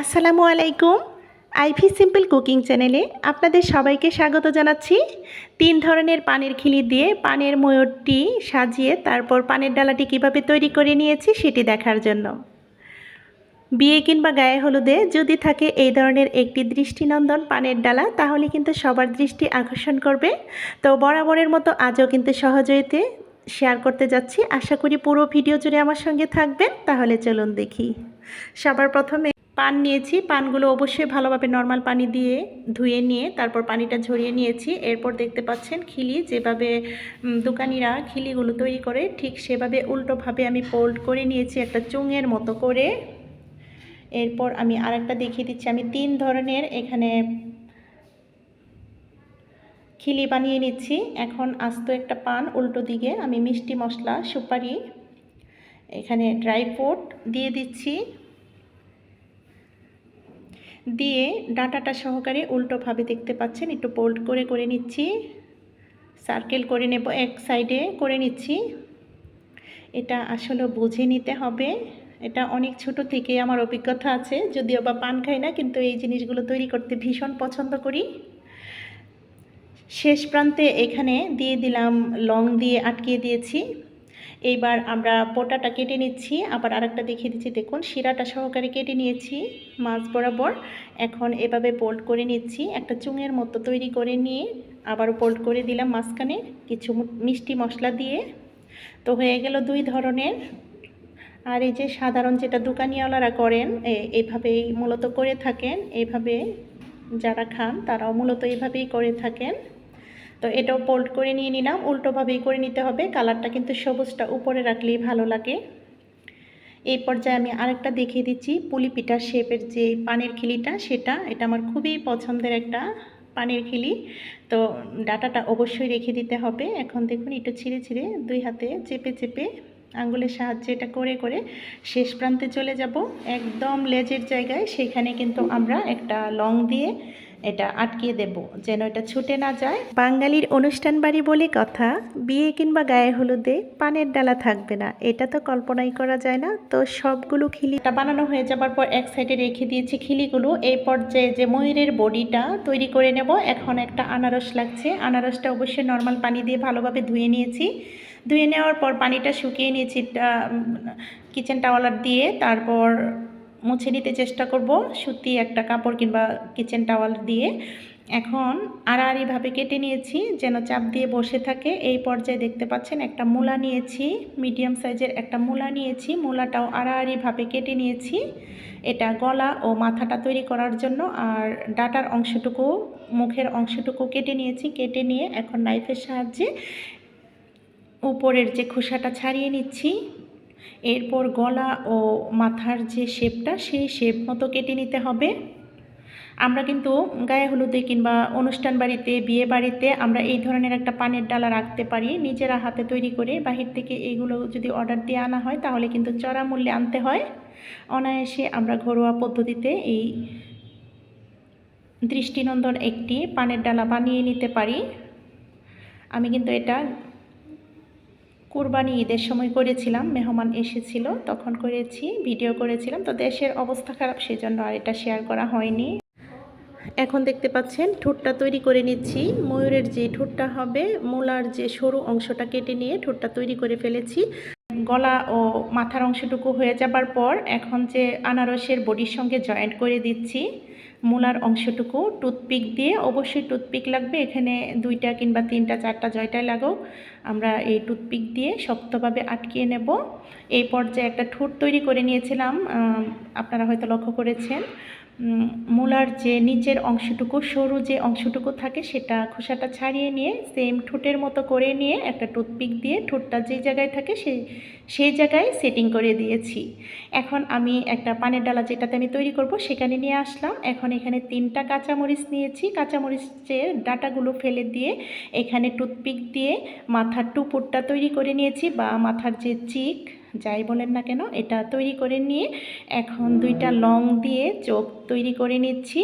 আসসালামু আলাইকুম। Ivy simple cooking চ্যানেলে আপনাদের সবাইকে স্বাগত জানাচ্ছি। 3 ধরনের পানের খিলি দিয়ে পানের ময়ূরটি সাজিয়ে তারপর পানের ডালাটি কিভাবে তৈরি করে নিয়েছি সেটি দেখার জন্য। বিয়ে কিংবা গায়ে হলুদে যদি থাকে এই ধরনের একটি দৃষ্টিনন্দন পানের ডালা, তাহলে কিন্তু সবার দৃষ্টি আকর্ষণ করবে। তো বরাবরের মতো আজও কিন্তু সহযোগিতে শেয়ার করতে যাচ্ছি। আশা করি পুরো ভিডিও জুড়ে আমার সঙ্গে থাকবেন। তাহলে চলুন দেখি। সবার প্রথমে পান নিয়েছি। পানগুলো অবশ্যই ভালোভাবে নর্মাল পানি দিয়ে ধুয়ে নিয়ে তারপর পানিটা ঝরিয়ে নিয়েছি। এরপর দেখতে পাচ্ছেন খিলি যেভাবে দোকানিরা খিলিগুলো তৈরি করে ঠিক সেভাবে উল্টোভাবে আমি ফোল্ড করে নিয়েছি একটা চুঙের মতো করে। এরপর আমি আরেকটা দেখিয়ে দিচ্ছি। আমি 3 ধরনের এখানে খিলি বানিয়ে নিচ্ছি। এখন আস্ত একটা পান উল্টো দিকে আমি মিষ্টি মশলা, সুপারি, এখানে ড্রাই ফ্রুট দিয়ে দিচ্ছি। দিয়ে ডাঁটাটা সহকারে উল্টোভাবে দেখতে পাচ্ছেন একটু ফোল্ড করে করে নিচ্ছি। সার্কেল করে নেব, এক সাইডে করে নিচ্ছি। এটা আসলে বুঝে নিতে হবে। এটা অনেক ছোট থেকে আমার অভিজ্ঞতা আছে, যদিও বা পান খাই না, কিন্তু এই জিনিসগুলো তৈরি করতে ভীষণ পছন্দ করি। শেষ প্রান্তে এখানে দিয়ে দিলাম লং দিয়ে আটকিয়ে দিয়েছি। এইবার আমরা পোটাটা কেটে নিচ্ছি। আবার আরেকটা দেখিয়ে দিচ্ছি, দেখুন শিরাটা সহকারে কেটে নিয়েছি মাছ বরাবর। এখন এভাবে ফোল্ড করে নিচ্ছি, একটা চুঙের মতো তৈরি করে নিয়ে আবার ফোল্ড করে দিলাম মাঝখানে কিছু মিষ্টি মশলা দিয়ে। তো হয়ে গেল 2 ধরনের। আর এই যে সাধারণ যেটা দোকানিওয়ালারা করেন, এইভাবেই মূলত করে থাকেন। এইভাবে যারা খান তারাও মূলত এইভাবেই করে থাকেন। তো এটাও ফোল্ড করে নিয়ে নিলাম, উল্টোভাবেই করে নিতে হবে। কালারটা কিন্তু সবুজটা উপরে রাখলেই ভালো লাগে। এই পর্যায়ে আমি আরেকটা দেখিয়ে দিচ্ছি পুলি পিঠার শেপের যে পানের খিলিটা, এটা আমার খুবই পছন্দের একটা পানের খিলি। তো ডাটাটা অবশ্যই রেখে দিতে হবে। এখন দেখুন একটু ছিঁড়ে ছিঁড়ে 2 হাতে চেপে চেপে আঙ্গুলের সাহায্যে এটা করে করে শেষ প্রান্তে চলে যাব একদম লেজের জায়গায়। সেখানে কিন্তু আমরা একটা লং দিয়ে এটা আটকিয়ে দেব যেন এটা ছুটে না যায়। বাঙালির অনুষ্ঠান বাড়ি বলে কথা, বিয়ে কিংবা গায়ে হলুদে পানের ডালা থাকবে না, এটা তো কল্পনাই করা যায় না। তো সবগুলো খিলিটা বানানো হয়ে যাবার পর এক সাইডে রেখে দিয়েছি খিলিগুলো। এই পর্যায়ে যে ময়ূরের বডিটা তৈরি করে নেব। এখন একটা আনারস লাগছে। আনারসটা অবশ্যই নর্মাল পানি দিয়ে ভালোভাবে ধুয়ে নিয়েছি। ধুয়ে নেওয়ার পর পানিটা শুকিয়ে নিয়েছি কিচেন টাওয়ালার দিয়ে। তারপর মুছে নিতে চেষ্টা করব সুতি একটা কাপড় কিংবা কিচেন টাওয়াল দিয়ে। এখন আড়াআড়িভাবে কেটে নিয়েছি যেন চাপ দিয়ে বসে থাকে। এই পর্যায়ে দেখতে পাচ্ছেন একটা মূলা নিয়েছি, মিডিয়াম সাইজের একটা মূলা নিয়েছি। মূলাটাও আড়াআড়িভাবে কেটে নিয়েছি। এটা গলা ও মাথাটা তৈরি করার জন্য। আর ডাটার অংশটুকু, মুখের অংশটুকু কেটে নিয়েছি। কেটে নিয়ে এখন নাইফের সাহায্যে উপরের যে খোসাটা ছাড়িয়ে নিচ্ছি। এরপর গলা ও মাথার যে শেপটা, সেই শেপ মতো কেটে নিতে হবে। আমরা কিন্তু গায়ে হলুদে কিংবা অনুষ্ঠান বাড়িতে, বিয়ে বাড়িতে আমরা এই ধরনের একটা পানের ডালা রাখতে পারি নিজেরা হাতে তৈরি করে। বাহির থেকে এইগুলো যদি অর্ডার দিয়ে আনা হয় তাহলে কিন্তু চড়া মূল্যে আনতে হয়। অনায়াসে আমরা ঘরোয়া পদ্ধতিতে এই দৃষ্টিনন্দন একটি পানের ডালা বানিয়ে নিতে পারি। আমি কিন্তু এটা কুরবানি ঈদের সময় করেছিলাম, মেহমান এসেছিল তখন করেছি, ভিডিও করেছিলাম। তো দেশের অবস্থা খারাপ, সেই জন্য আর এটা শেয়ার করা হয়নি। এখন দেখতে পাচ্ছেন ঠোঁটটা তৈরি করে নিচ্ছি। ময়ূরের যে ঠোঁটটা হবে, মূলার যে সরু অংশটা কেটে নিয়ে ঠোঁটটা তৈরি করে ফেলেছি। গলা ও মাথার অংশটুকু হয়ে যাবার পর এখন যে আনারসের বডির সঙ্গে জয়েন্ট করে দিচ্ছি মূলার অংশটুকু টুথপিক দিয়ে। অবশ্যই টুথপিক লাগবে, এখানে 2টা কিংবা 3টা 4টা জয়টাই লাগুক, আমরা এই টুথপিক দিয়ে শক্তভাবে আটকিয়ে নেব। এই পর্যায়ে একটা ঠোঁট তৈরি করে নিয়েছিলাম, আপনারা হয়তো লক্ষ্য করেছেন। মূলার যে নিচের অংশটুকু, সরু যে অংশটুকু থাকে, সেটা খোসাটা ছাড়িয়ে নিয়ে সেম ঠোঁটের মতো করে নিয়ে একটা টুথপিক দিয়ে ঠোঁটটা যে জায়গায় থাকে সেই জায়গায় সেটিং করে দিয়েছি। এখন আমি একটা পানের ডালা যেটাতে আমি তৈরি করব সেখানে নিয়ে আসলাম। এখন এখানে 3টা কাঁচামরিচ নিয়েছি। কাঁচামরিচের ডাঁটাগুলো ফেলে দিয়ে এখানে টুথপিক দিয়ে মাথার টুপুরটা তৈরি করে নিয়েছি, বা মাথার যে চিক যাই বলেন না কেন, এটা তৈরি করে নিয়ে এখন 2টা লং দিয়ে চোখ তৈরি করে নিচ্ছি।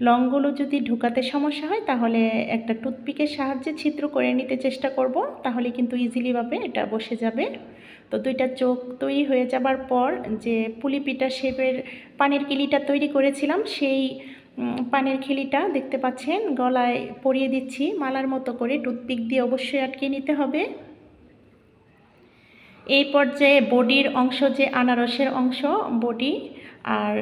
লংগুলো যদি ঢুকাতে সমস্যা হয় তাহলে একটা টুথপিকের সাহায্যে ছিদ্র করে নিতে চেষ্টা করব, তাহলে কিন্তু ইজিলিভাবে এটা বসে যাবে। তো 2টা চোখ তৈরি হয়ে যাবার পর যে পুলি পিঠা শেপের পানের কিলিটা তৈরি করেছিলাম সেই পানের খিলিটা দেখতে পাচ্ছেন গলায় পরিয়ে দিচ্ছি মালার মতো করে। টুথপিক দিয়ে অবশ্যই আটকে নিতে হবে। এই পর্যায়ে বডির অংশ, যে আনারসের অংশ বডি আর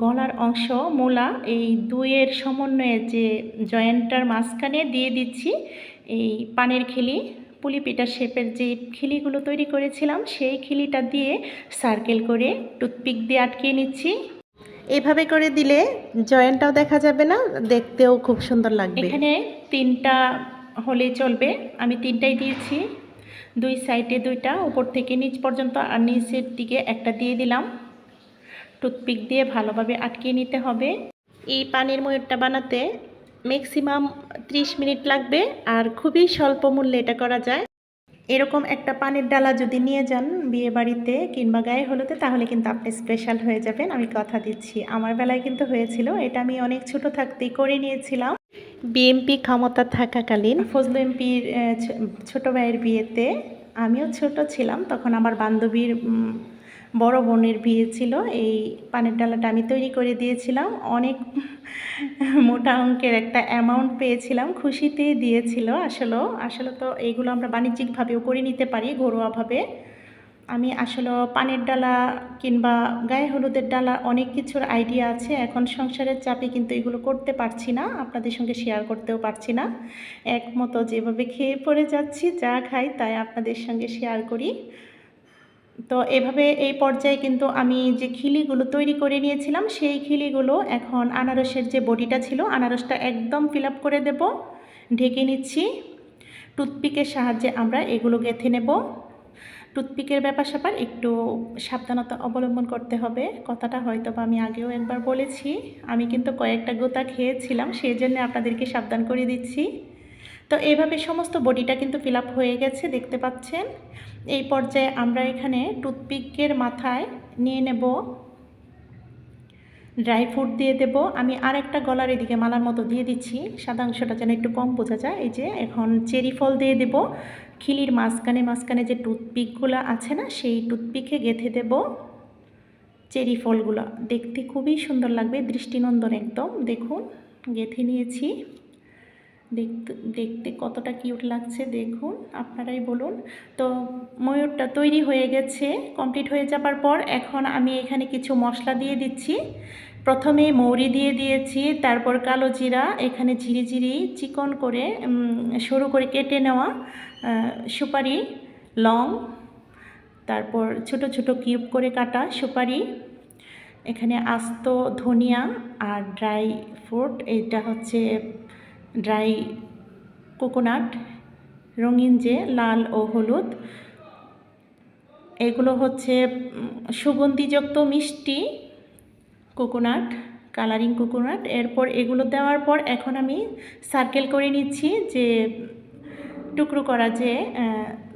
গলার অংশ মূলা, এই দুইয়ের সমন্বয়ে যে জয়েন্টটার মাঝখানে দিয়ে দিচ্ছি এই পানের খিলি। পুলি পিঠা শেপের যে খিলিগুলো তৈরি করেছিলাম সেই খিলিটা দিয়ে সার্কেল করে টুথপিক দিয়ে আটকে নিচ্ছি। এভাবে করে দিলে জয়েন্টটাও দেখা যাবে না, দেখতেও খুব সুন্দর লাগবে। এখানে 3টা হলেই চলবে, আমি 3টাই দিয়েছি। 2 সাইডে 2টা, উপর থেকে নিচ পর্যন্ত, আর নিচের দিকে একটা দিয়ে দিলাম। টুথপিক দিয়ে ভালোভাবে আটকে নিতে হবে। এই পানির ময়ূরটা বানাতে ম্যাক্সিমাম 30 মিনিট লাগবে, আর খুবই স্বল্প মূল্যে এটা করা যায়। এরকম একটা পানির ডালা যদি নিয়ে যান বিয়ে বাড়িতে কিংবা গায়ে হলুদে, তাহলে কিন্তু আপনি স্পেশাল হয়ে যাবেন, আমি কথা দিচ্ছি। আমার বেলায় কিন্তু হয়েছিল, এটা আমি অনেক ছোট থাকতেই করে নিয়েছিলাম। বিএমপি ক্ষমতা থাকাকালীন ফজলু এমপির ছোট ভাইয়ের বিয়েতে আমিও ছোট ছিলাম, তখন আমার বান্ধবীর বড় বোনের বিয়ে ছিল। এই পানের ডালাটা আমি তৈরি করে দিয়েছিলাম, অনেক মোটা অঙ্কের একটা অ্যামাউন্ট পেয়েছিলাম, খুশিতেই দিয়েছিল। আসলে তো এইগুলো আমরা বাণিজ্যিকভাবেও করে নিতে পারি, ঘরোয়াভাবে। আমি আসলে পানের ডালা কিংবা গায়ে হলুদের ডালা অনেক কিছুর আইডিয়া আছে, এখন সংসারের চাপে কিন্তু এগুলো করতে পারছি না, আপনাদের সঙ্গে শেয়ার করতেও পারছি না। একমতো যেভাবে খেয়ে পড়ে যাচ্ছি, যা খাই তাই আপনাদের সঙ্গে শেয়ার করি। তো এভাবে এই পর্যায়ে কিন্তু আমি যে খিলিগুলো তৈরি করে নিয়েছিলাম সেই খিলিগুলো এখন আনারসের যে বডিটা ছিল, আনারসটা একদম ফিল আপ করে দেব। ঢেকে নিচ্ছি। টুথপিকের সাহায্যে আমরা এগুলো গেঁথে নেব। টুথপিকের ব্যাপার স্যাপার একটু সাবধানতা অবলম্বন করতে হবে, কথাটা হয়তো বা আমি আগেও একবার বলেছি। আমি কিন্তু কয়েকটা গোতা খেয়েছিলাম, সেই জন্য আপনাদেরকে সাবধান করে দিচ্ছি। তো এইভাবে সমস্ত বডিটা কিন্তু ফিল আপ হয়ে গেছে, দেখতে পাচ্ছেন। এই পর্যায়ে আমরা এখানে টুথপিকের মাথায় নিয়ে নেব ড্রাই ফ্রুট দিয়ে দেব। আমি আরেকটা গলার এদিকে মালার মতো দিয়ে দিচ্ছি, সাদা অংশটা যেন একটু কম বোঝা যায়। এই যে এখন চেরি ফল দিয়ে দেব। খিলির মাঝখানে যে টুথপিকগুলো আছে না, সেই টুথপিকে গেঁথে দেব চেরি ফলগুলো। দেখতে খুবই সুন্দর লাগবে, দৃষ্টিনন্দন একদম। দেখুন গেঁথে নিয়েছি, দেখতে কতটা কিউট লাগছে দেখুন, আপনারাই বলুন। তো ময়ূরটা তৈরি হয়ে গেছে, কমপ্লিট হয়ে যাবার পর এখন আমি এখানে কিছু মশলা দিয়ে দিচ্ছি। প্রথমে মৌরি দিয়ে দিয়েছি, তারপর কালো জিরা, এখানে ঝিরিঝিরি চিকন করে সরু করে কেটে নেওয়া সুপারি, লং, তারপর ছোট ছোট কিউব করে কাটা সুপারি, এখানে আস্ত ধনিয়া আর ড্রাই ফ্রুট, এটা হচ্ছে ড্রাই কোকোনাট, রঙিন যে লাল ও হলুদ, এগুলো হচ্ছে সুগন্ধিযুক্ত মিষ্টি কোকোনাট, কালারিং কোকোনাট। এরপর এগুলো দেওয়ার পর এখন আমি সার্কেল করে নিচ্ছি যে টুকরো করা, যে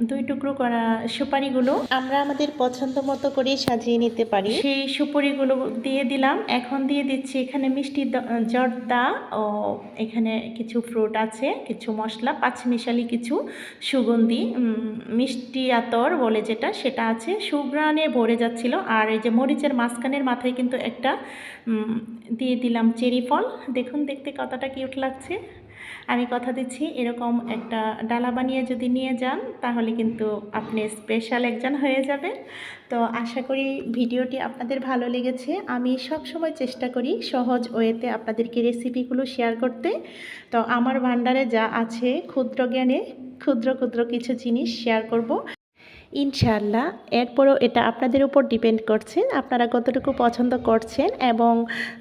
2 টুকরো করা সুপারিগুলো আমরা আমাদের পছন্দ মতো করে সাজিয়ে নিতে পারি। সেই সুপারিগুলো দিয়ে দিলাম। এখন দিয়ে দিচ্ছি এখানে মিষ্টি জর্দা, ও এখানে কিছু ফ্রুট আছে, কিছু মশলা, পাঁচমিশালি কিছু সুগন্ধি মিষ্টি আতর বলে যেটা, সেটা আছে। সুঘ্রাণে ভরে যাচ্ছিল। আর এই যে মরিচের মাঝখানের মাথায় কিন্তু একটা দিয়ে দিলাম চেরি ফল। দেখুন দেখতে কতটা কিউট লাগছে। আমি কথা দিচ্ছি, এরকম একটা ডালা বানিয়ে যদি নিয়ে যান তাহলে কিন্তু আপনি স্পেশাল একজন হয়ে যাবেন। তো আশা করি ভিডিওটি আপনাদের ভালো লেগেছে। আমি সব সময় চেষ্টা করি সহজ ওয়েতে আপনাদেরকে রেসিপিগুলো শেয়ার করতে। তো আমার ভান্ডারে যা আছে ক্ষুদ্র জ্ঞানে ক্ষুদ্র ক্ষুদ্র কিছু জিনিস শেয়ার করব ইনশাআল্লাহ। এরপরও এটা আপনাদের উপর ডিপেন্ড করছে, আপনারা কতটুকু পছন্দ করছেন, এবং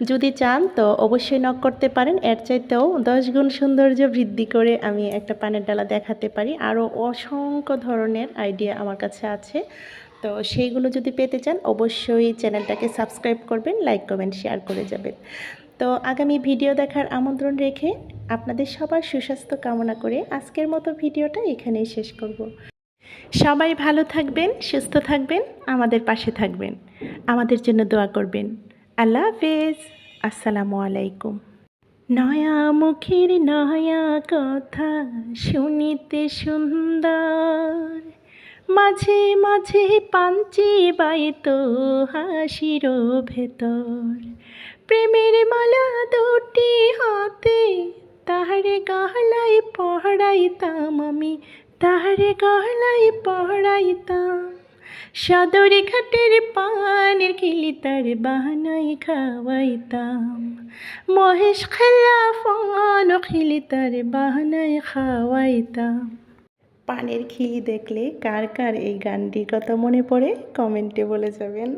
যদি চান তো অবশ্যই নক করতে পারেন। এর চাইতেও 10 গুণ সৌন্দর্য বৃদ্ধি করে আমি একটা পানের ডালা দেখাতে পারি। আরও অসংখ্য ধরনের আইডিয়া আমার কাছে আছে, তো সেইগুলো যদি পেতে চান অবশ্যই চ্যানেলটাকে সাবস্ক্রাইব করবেন, লাইক কমেন্ট শেয়ার করে যাবেন। তো আগামী ভিডিও দেখার আমন্ত্রণ রেখে আপনাদের সবার সুস্বাস্থ্য কামনা করে আজকের মতো ভিডিওটা এখানেই শেষ করব। সবাই ভালো থাকবেন, সুস্থ থাকবেন, আমাদের পাশে থাকবেন, আমাদের জন্য দোয়া করবেন। আল্লাহ হাফেজ, আসসালামু আলাইকুম। নয়া মুখের নয়া কথা শুনিতে সুন্দর, মাঝে মাঝে পাঞ্চি বাইতো হাসির ভেতর, প্রেমের মালা দুটি হাতে তাহারে গহলাই পহড়াইতাম আমি, তাহারে গহলাই পহড়াইতাম। সদরে ঘাটের পানের খিলি তার বাহানাই খাওয়াইতাম, মহেশ খেলা ফন খিলি তার বাহানায় খাওয়াইতাম। পানের খিলি দেখলে কার কার এই গানটির কথা মনে পড়ে কমেন্টে বলে যাবেন।